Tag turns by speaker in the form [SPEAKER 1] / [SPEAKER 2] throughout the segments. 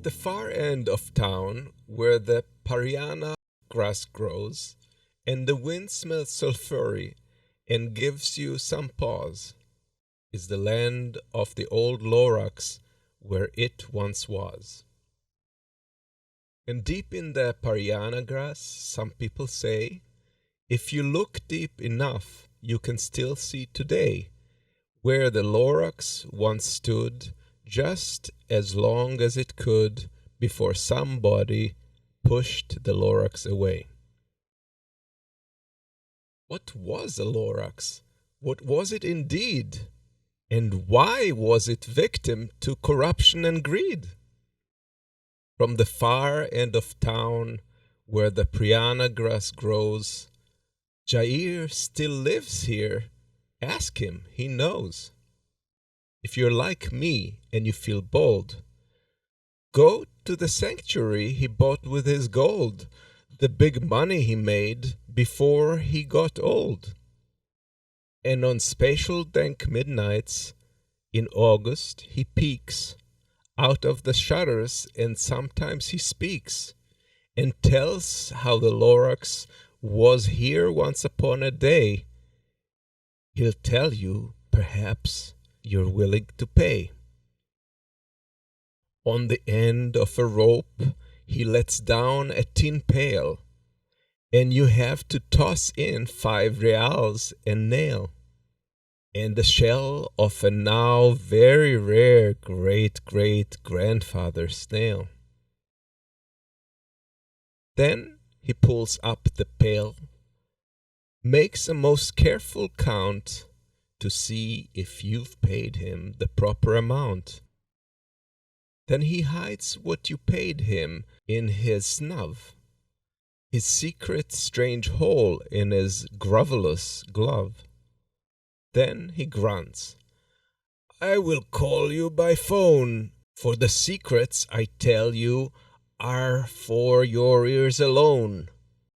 [SPEAKER 1] At the far end of town, where the Pariana grass grows, and the wind smells sulphury and gives you some pause, is the land of the old Lorax where it once was. And deep in the Pariana grass, some people say, if you look deep enough, you can still see today where the Lorax once stood, just as long as it could before somebody pushed the Lorax away. What was a Lorax? What was it indeed? And why was it victim to corruption and greed? From the far end of town, where the Priana grass grows, Jair still lives here. Ask him, he knows. If you're like me and you feel bold, go to the sanctuary he bought with his gold, the big money he made before he got old. And on special dank midnights in August he peeks out of the shutters, and sometimes he speaks and tells how the Lorax was here once upon a day. He'll tell you, perhaps, you're willing to pay. On the end of a rope, he lets down a tin pail, and you have to toss in 5 reals and nail, and the shell of a now very rare great-great-grandfather snail. Then he pulls up the pail, makes a most careful count to see if you've paid him the proper amount. Then he hides what you paid him in his snub, his secret strange hole in his grovelous glove. Then he grunts, I will call you by phone, for the secrets I tell you are for your ears alone.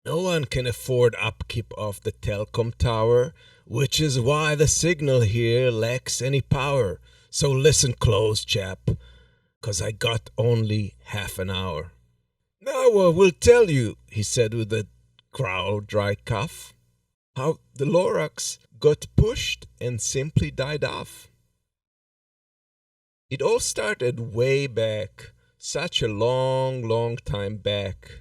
[SPEAKER 1] No one can afford upkeep of the telecom tower, which is why the signal here lacks any power. So listen close, chap, 'cause I got only half an hour. Now I will tell you, he said with a growl dry cough, how the Lorax got pushed and simply died off. It all started way back, such a long time back.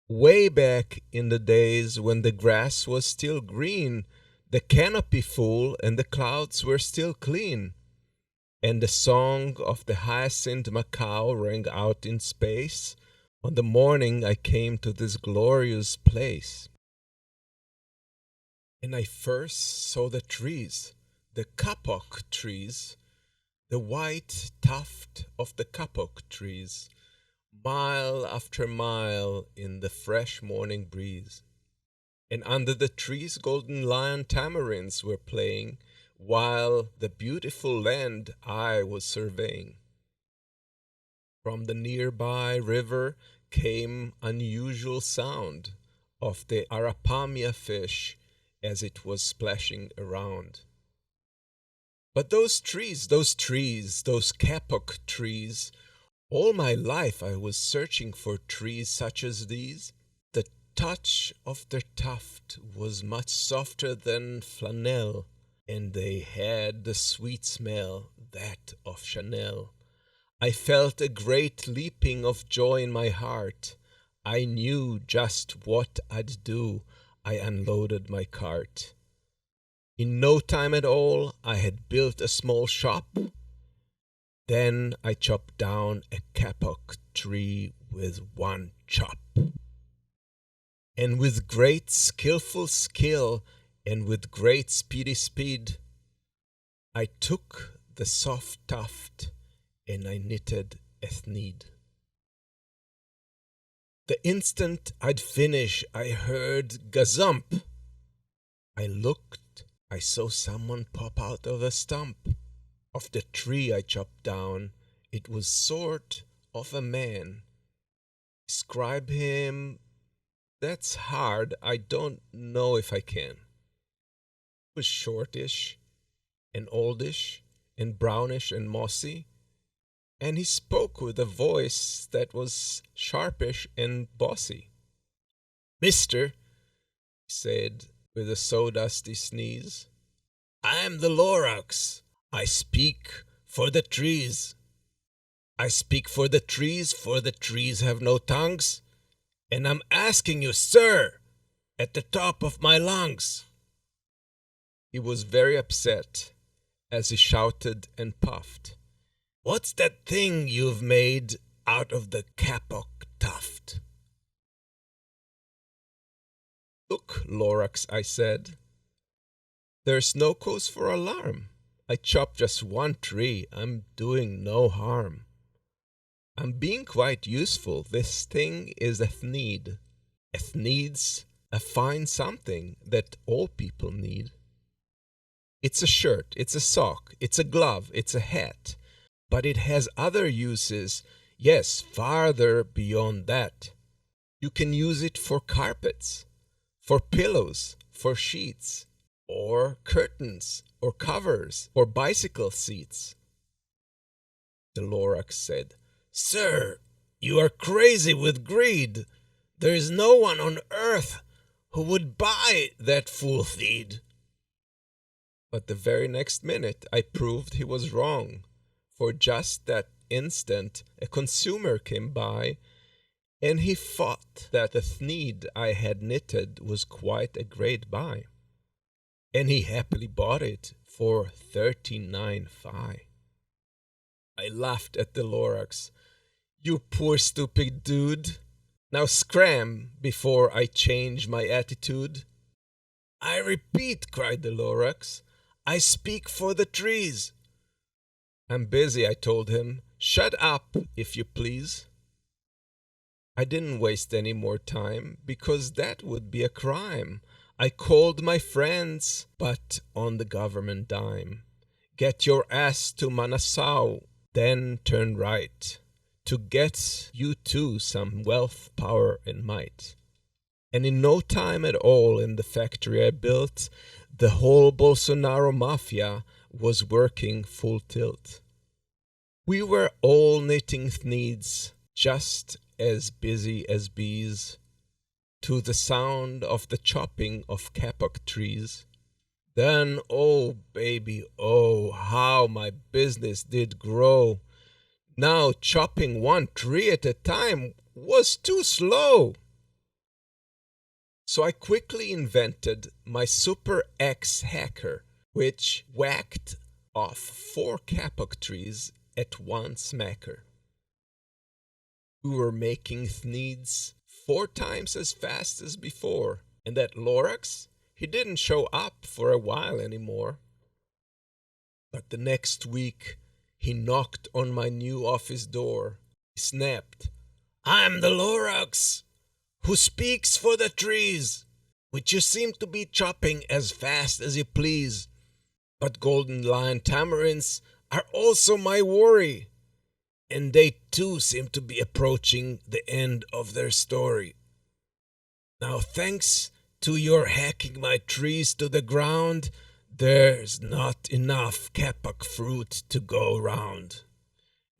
[SPEAKER 1] Way back in the days when the grass was still green, the canopy full, and the clouds were still clean, and the song of the hyacinth macaw rang out in space on the morning I came to this glorious place. And I first saw the trees, the kapok trees, the white tuft of the kapok trees, mile after mile in the fresh morning breeze. And under the trees golden lion tamarinds were playing, while the beautiful land I was surveying. From the nearby river came unusual sound of the arapamia fish as it was splashing around. But those trees, those kapok trees, all my life I was searching for trees such as these. The touch of their tuft was much softer than flannel, and they had the sweet smell, that of Chanel. I felt a great leaping of joy in my heart. I knew just what I'd do. I unloaded my cart. In no time at all, I had built a small shop. Then I chopped down a kapok tree with one chop. And with great skillful skill, and with great speedy speed, I took the soft tuft and I knitted a thneed. The instant I'd finish, I heard gazump. I looked, I saw someone pop out of a stump of the tree I chopped down. It was sort of a man. Describe him, that's hard, I don't know if I can. He was shortish and oldish and brownish and mossy, and he spoke with a voice that was sharpish and bossy. "Mister," he said with a sawdusty sneeze, "I am the Lorax. I speak for the trees. I speak for the trees have no tongues, and I'm asking you, sir, at the top of my lungs." He was very upset as he shouted and puffed. "What's that thing you've made out of the kapok tuft?" "Look, Lorax," I said, "there's no cause for alarm. I chopped just one tree. I'm doing no harm. I'm being quite useful. This thing is a thneed. A thneed's a fine something that all people need. It's a shirt, it's a sock, it's a glove, it's a hat. But it has other uses, yes, farther beyond that. You can use it for carpets, for pillows, for sheets, or curtains, or covers, or bicycle seats." The Lorax said, "Sir, you are crazy with greed. There is no one on earth who would buy that fool feed." But the very next minute I proved he was wrong, for just that instant a consumer came by, and he thought that the thneed I had knitted was quite a great buy, and he happily bought it for 39.5. I laughed at the Lorax. "You poor stupid dude. Now scram before I change my attitude." "I repeat," cried the Lorax, "I speak for the trees." "I'm busy," I told him. "Shut up, if you please." I didn't waste any more time, because that would be a crime. I called my friends, but on the government dime. "Get your ass to Manasau, then turn right, to get you too some wealth, power, and might." And in no time at all in the factory I built, the whole Bolsonaro mafia was working full tilt. We were all knitting thneeds, just as busy as bees, to the sound of the chopping of kapok trees. Then, oh baby, oh, how my business did grow. Now chopping one tree at a time was too slow. So I quickly invented my Super X hacker, which whacked off 4 kapok trees at one smacker. We were making thneeds 4 times as fast as before, and that Lorax, he didn't show up for a while anymore. But the next week, he knocked on my new office door. He snapped, "I'm the Lorax, who speaks for the trees, which you seem to be chopping as fast as you please. But golden lion tamarinds are also my worry, and they too seem to be approaching the end of their story. Now, thanks to your hacking my trees to the ground, there's not enough kapok fruit to go round,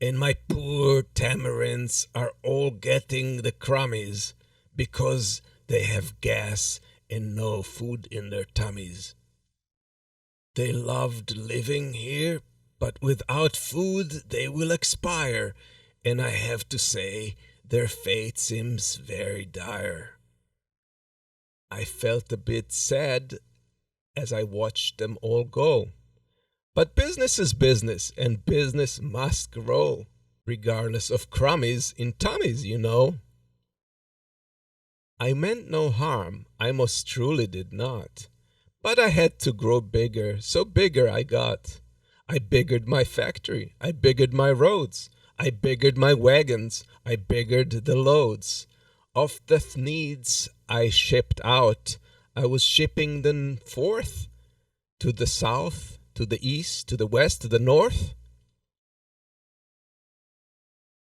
[SPEAKER 1] and my poor tamarinds are all getting the crummies because they have gas and no food in their tummies. They loved living here, but without food they will expire, and I have to say their fate seems very dire." I felt a bit sad as I watched them all go. But business is business, and business must grow, regardless of crummies in tummies, you know. I meant no harm, I most truly did not. But I had to grow bigger, so bigger I got. I biggered my factory, I biggered my roads, I biggered my wagons, I biggered the loads. Of the thneeds I shipped out, I was shipping them forth, to the south, to the east, to the west, to the north.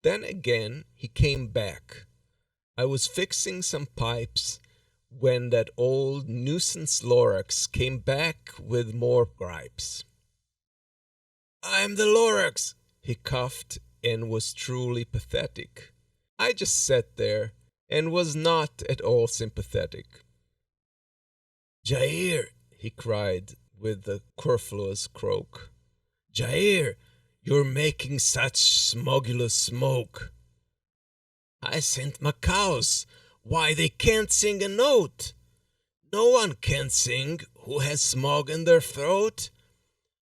[SPEAKER 1] Then again he came back. I was fixing some pipes when that old nuisance Lorax came back with more gripes. "I'm the Lorax," he coughed and was truly pathetic. I just sat there and was not at all sympathetic. "Jair," he cried with a querulous croak. "Jair, you're making such smogulous smoke. I sent my cows. Why, they can't sing a note. No one can sing who has smog in their throat.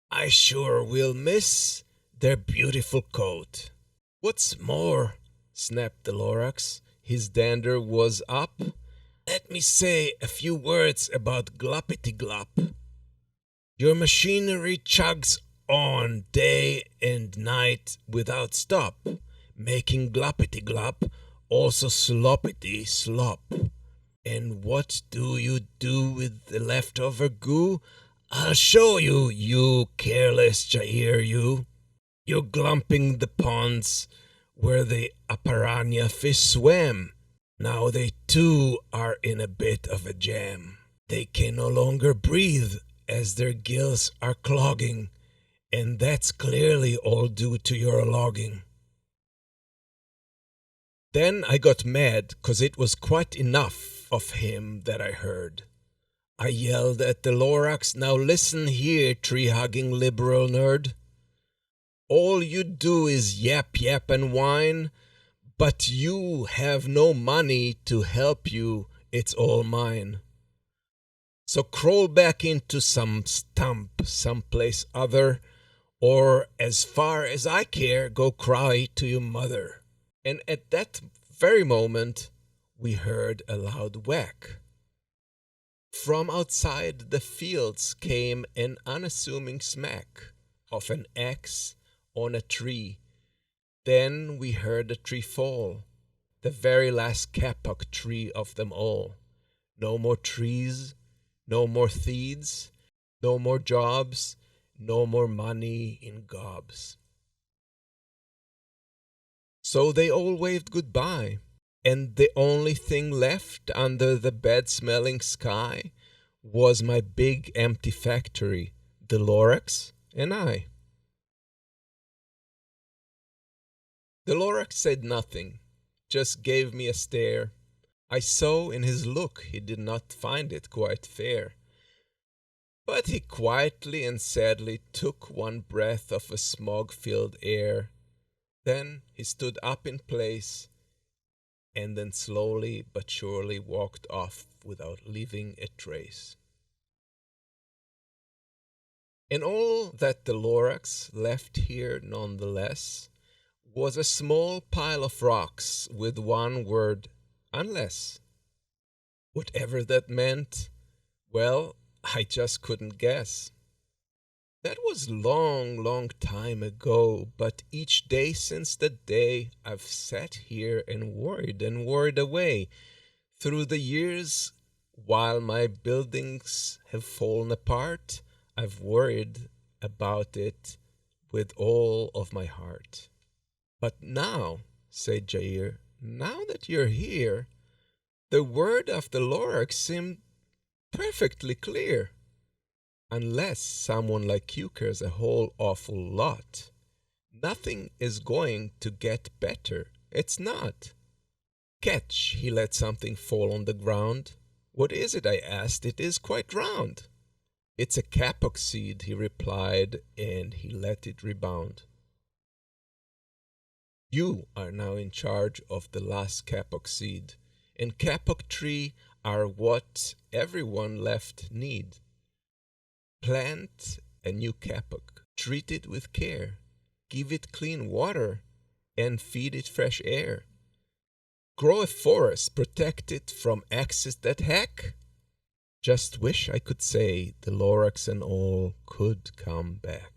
[SPEAKER 1] I sure will miss their beautiful coat." "What's more," snapped the Lorax, his dander was up, "let me say a few words about Gloppity-Glop. Your machinery chugs on day and night without stop, making Gloppity-Glop also sloppity-slop. And what do you do with the leftover goo? I'll show you, you careless Jair, you. You're glumping the ponds where the piranha fish swam. Now they too are in a bit of a jam. They can no longer breathe as their gills are clogging, and that's clearly all due to your logging." Then I got mad, 'cause it was quite enough of him that I heard. I yelled at the Lorax, "Now listen here, tree-hugging liberal nerd. All you do is yap, yap, and whine, but you have no money to help you, it's all mine. So crawl back into some stump someplace other, or as far as I care, go cry to your mother." And at that very moment, we heard a loud whack. From outside the fields came an unassuming smack of an axe on a tree. Then we heard the tree fall, the very last kapok tree of them all. No more trees, no more theeds, no more jobs, no more money in gobs. So they all waved goodbye, and the only thing left under the bad-smelling sky was my big empty factory, the Lorax, and I. The Lorax said nothing, just gave me a stare. I saw in his look he did not find it quite fair. But he quietly and sadly took one breath of a smog-filled air. Then he stood up in place, and then slowly but surely walked off without leaving a trace. And all that the Lorax left here nonetheless was a small pile of rocks with one word, unless. Whatever that meant, well, I just couldn't guess. That was long, long time ago, but each day since that day I've sat here and worried away through the years. While my buildings have fallen apart, I've worried about it with all of my heart. "But now," said Jair, "now that you're here, the word of the Lorax seemed perfectly clear. Unless someone like you cares a whole awful lot, nothing is going to get better. It's not." "Catch," he let something fall on the ground. "What is it?" I asked. "It is quite round." "It's a kapok seed," he replied, and he let it rebound. You are now in charge of the last kapok seed, and kapok tree are what everyone left need. Plant a new kapok, treat it with care, give it clean water, and feed it fresh air. Grow a forest, protect it from axes that hack. Just wish I could say the Lorax and all could come back.